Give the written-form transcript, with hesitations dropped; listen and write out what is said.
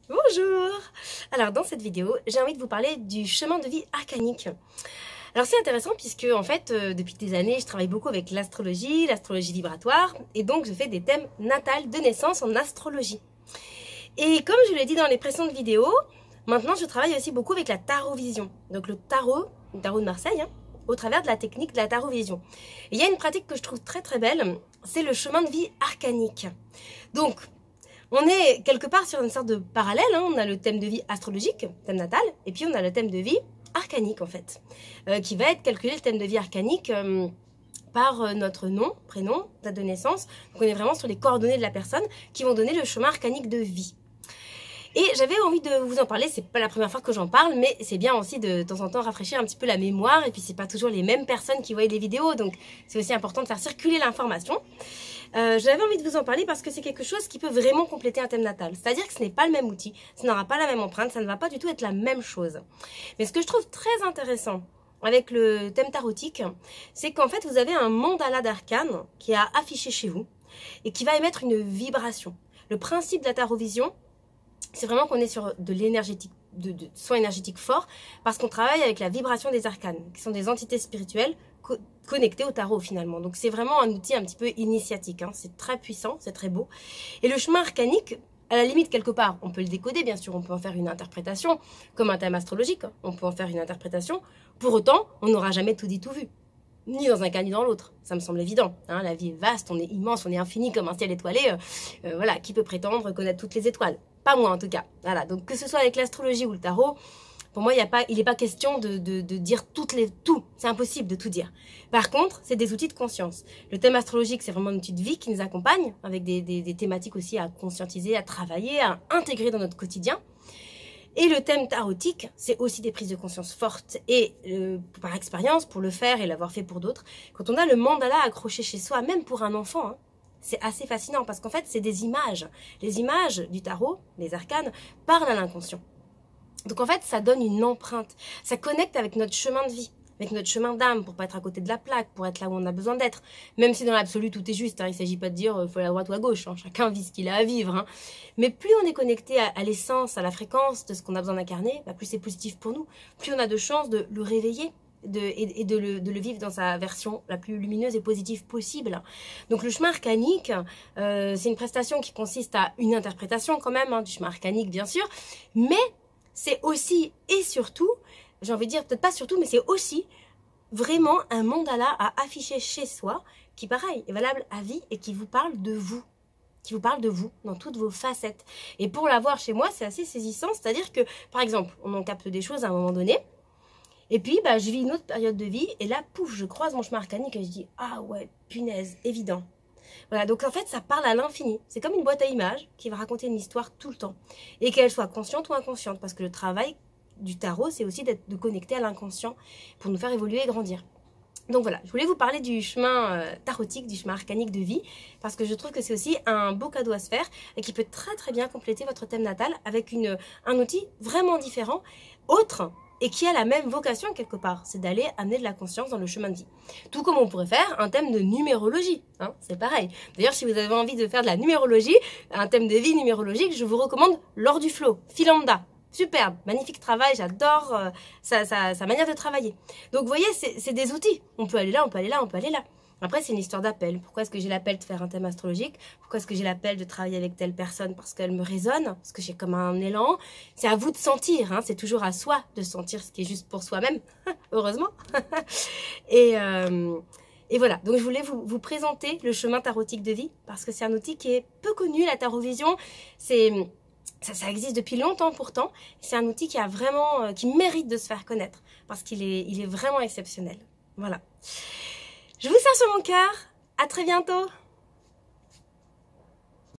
Bonjour! Alors dans cette vidéo, j'ai envie de vous parler du chemin de vie arcanique. Alors c'est intéressant puisque en fait, depuis des années, je travaille beaucoup avec l'astrologie vibratoire, et donc je fais des thèmes natals de naissance en astrologie. Et comme je l'ai dit dans les précédentes vidéos, maintenant je travaille aussi beaucoup avec la tarovision. Donc le tarot de Marseille, au travers de la technique de la tarovision. Et il y a une pratique que je trouve très très belle, c'est le chemin de vie arcanique. Donc, on est quelque part sur une sorte de parallèle, on a le thème de vie astrologique, thème natal, et puis on a le thème de vie arcanique en fait, qui va être calculé le thème de vie arcanique par notre nom, prénom, date de naissance. Donc on est vraiment sur les coordonnées de la personne qui vont donner le chemin arcanique de vie. Et j'avais envie de vous en parler, c'est pas la première fois que j'en parle, mais c'est bien aussi de temps en temps rafraîchir un petit peu la mémoire, et puis c'est pas toujours les mêmes personnes qui voient les vidéos, donc c'est aussi important de faire circuler l'information. J'avais envie de vous en parler parce que c'est quelque chose qui peut vraiment compléter un thème natal. C'est-à-dire que ce n'est pas le même outil, ça n'aura pas la même empreinte, ça ne va pas du tout être la même chose. Mais ce que je trouve très intéressant avec le thème tarotique, c'est qu'en fait vous avez un mandala d'arcane qui est affiché chez vous et qui va émettre une vibration. Le principe de la tarovision, c'est vraiment qu'on est sur de l'énergétique, de soins énergétiques forts, parce qu'on travaille avec la vibration des arcanes, qui sont des entités spirituelles connectées au tarot finalement. Donc c'est vraiment un outil un petit peu initiatique, c'est très puissant, c'est très beau. Et le chemin arcanique, à la limite quelque part, on peut le décoder bien sûr, on peut en faire une interprétation, comme un thème astrologique, on peut en faire une interprétation. Pour autant, on n'aura jamais tout dit, tout vu. Ni dans un cas ni dans l'autre, ça me semble évident. La vie est vaste, on est immense, on est infini comme un ciel étoilé. Voilà, qui peut prétendre connaître toutes les étoiles? Pas moi en tout cas. Voilà, donc que ce soit avec l'astrologie ou le tarot, pour moi il n'est pas question de dire tout. C'est impossible de tout dire. Par contre, c'est des outils de conscience. Le thème astrologique, c'est vraiment un outil de vie qui nous accompagne, avec des thématiques aussi à conscientiser, à travailler, à intégrer dans notre quotidien. Et le thème tarotique, c'est aussi des prises de conscience fortes. Et par expérience, pour le faire et l'avoir fait pour d'autres, quand on a le mandala accroché chez soi, même pour un enfant, c'est assez fascinant parce qu'en fait, c'est des images. Les images du tarot, les arcanes, parlent à l'inconscient. Donc en fait, ça donne une empreinte. Ça connecte avec notre chemin de vie, avec notre chemin d'âme, pour pas être à côté de la plaque, pour être là où on a besoin d'être. Même si dans l'absolu, tout est juste. Il ne s'agit pas de dire faut aller à droite ou à gauche. Chacun vit ce qu'il a à vivre. Mais plus on est connecté à l'essence, à la fréquence de ce qu'on a besoin d'incarner, plus c'est positif pour nous. Plus on a de chances de le réveiller et de le vivre dans sa version la plus lumineuse et positive possible. Donc le chemin arcanique, c'est une prestation qui consiste à une interprétation quand même, du chemin arcanique bien sûr, mais c'est aussi et surtout, j'ai envie de dire peut-être pas surtout, mais c'est aussi vraiment un mandala à afficher chez soi qui pareil est valable à vie et qui vous parle de vous. Qui vous parle de vous dans toutes vos facettes. Et pour l'avoir chez moi, c'est assez saisissant, c'est-à-dire que par exemple, on en capte des choses à un moment donné, et puis je vis une autre période de vie, et là, pouf, je croise mon chemin arcanique et je dis ah ouais, punaise, évident. Voilà, donc en fait, ça parle à l'infini. C'est comme une boîte à images qui va raconter une histoire tout le temps. Et qu'elle soit consciente ou inconsciente, parce que le travail du tarot, c'est aussi de connecter à l'inconscient pour nous faire évoluer et grandir. Donc voilà, je voulais vous parler du chemin tarotique, du chemin arcanique de vie, parce que je trouve que c'est aussi un beau cadeau à se faire et qui peut très très bien compléter votre thème natal avec un outil vraiment différent, autre, et qui a la même vocation quelque part, c'est d'aller amener de la conscience dans le chemin de vie. Tout comme on pourrait faire un thème de numérologie, c'est pareil. D'ailleurs, si vous avez envie de faire de la numérologie, un thème de vie numérologique, je vous recommande Laure Duflo, Philanda. Superbe, magnifique travail, j'adore sa manière de travailler. Donc vous voyez, c'est des outils. On peut aller là, on peut aller là, on peut aller là. Après, c'est une histoire d'appel. Pourquoi est-ce que j'ai l'appel de faire un thème astrologique? Pourquoi est-ce que j'ai l'appel de travailler avec telle personne? Parce qu'elle me résonne, parce que j'ai comme un élan. C'est à vous de sentir, c'est toujours à soi de sentir ce qui est juste pour soi-même, heureusement. Et voilà, donc je voulais vous présenter le chemin tarotique de vie, parce que c'est un outil qui est peu connu, la tarovision. Ça existe depuis longtemps pourtant. C'est un outil qui qui mérite de se faire connaître, parce qu'il est vraiment exceptionnel. Voilà. Je vous serre sur mon cœur. À très bientôt.